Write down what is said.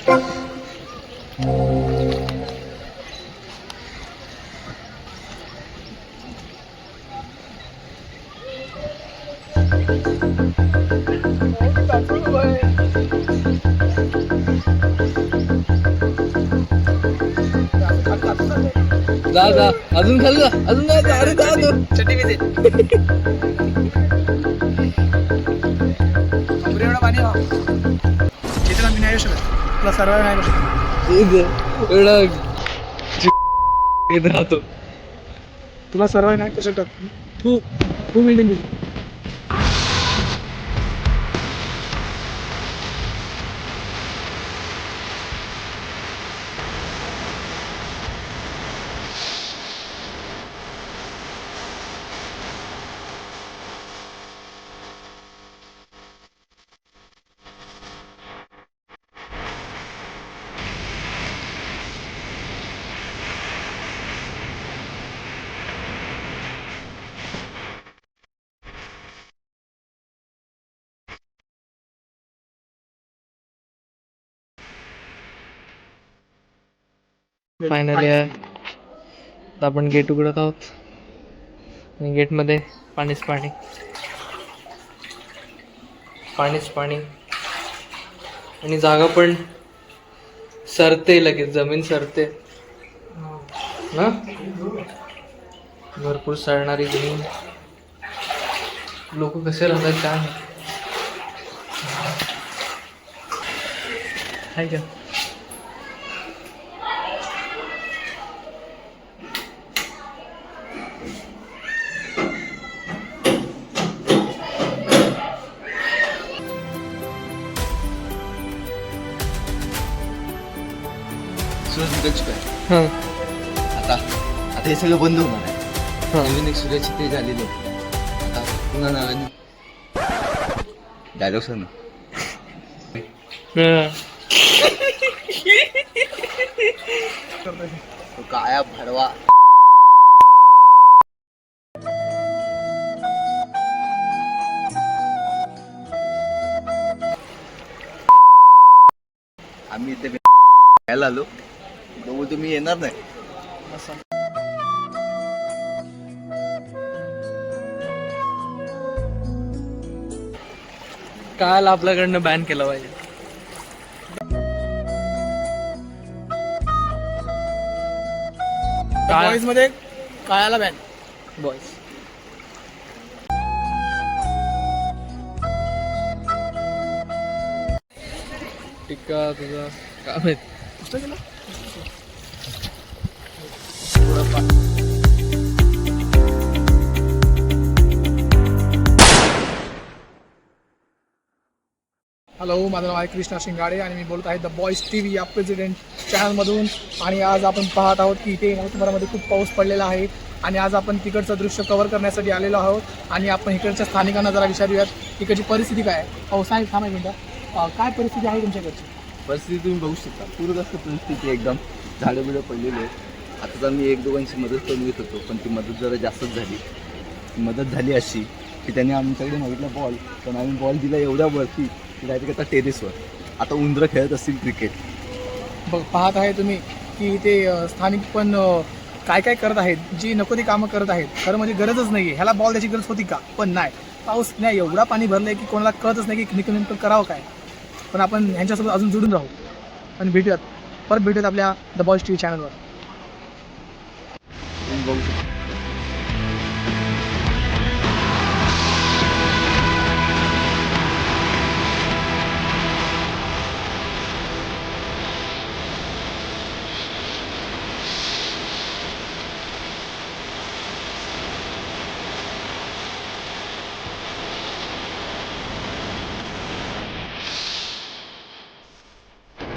जा जा अजून खाली जा अजून जा अरे जा तो चड्डी भिजे कमरे एवढं पाणी चित्र मी नाही शकत तुला सर्वाइव्ह नाही करू शकत एवढा येत राहतो तुला सर्वाइव्ह नाही करू शकत तू मेंटेन केली फायनली आता आपण गेट उघडत आहोत आणि गेटमध्ये पाणीच पाणी पाणीच पाणी आणि जागा पण सरते लगेच जमीन सरते ना भरपूर सळणारी जमीन लोक कसे राहतात काय आहे का काय आता आता हे सगळं बंद होणार आहे नवीन एक सूर्याची ते झालेले आता पुन्हा नव्याने डायलॉग सर ना काया भरवा आम्ही इथे खायला आलो बघू तुम्ही येणार नाही काल आपल्याकडनं बॅन केलं पाहिजे बॉईज मध्ये काळाला बॅन बॉयज टिक्का तुझा काय माहित पुस्तक केलं हॅलो माझं नाव आहे कृष्णा शिंगाडे आणि मी बोलत आहे द बॉईज TV या प्रेसिडेंट चॅनलमधून आणि आज आपण पाहत आहोत की इथे नागपूरमध्ये खूप पाऊस पडलेला आहे आणि आज आपण तिकडचं दृश्य कव्हर करण्यासाठी आलेलो आहोत आणि आपण इकडच्या स्थानिकांना जरा विचारूयात इकडची परिस्थिती काय आहे पावसाळ्यात थांबा मिनटं काय परिस्थिती आहे तुमच्याकडची परिस्थिती तुम्ही बघू शकता पूरग्रस्त परिस्थिती एकदम झाडं बिडं पडलेली आहेत आता तर मी एक दोघांची मदत करून येत होतो पण ती मदत जरा जास्तच झाली मदत झाली अशी की त्यांनी आमच्याकडे मागितला बॉल पण आम्ही बॉल दिला एवढ्या वरती की डायरेक्ट आता टेरेसवर आता उंदरं खेळत असतील क्रिकेट बघ पाहत आहे तुम्ही की इथे स्थानिक पण काय काय करत आहेत जी नको ती कामं करत आहेत खरं म्हणजे गरजच नाही आहे ह्याला बॉल द्यायची गरज होती का पण नाही पाऊस नाही एवढा पाणी भरलं आहे की कोणाला कळतच नाही की नेमकं करावं काय पण आपण ह्यांच्यासोबत अजून जुडून राहू आणि परत भेटूयात आपल्या द बॉईज TV चॅनलवर बघू शकता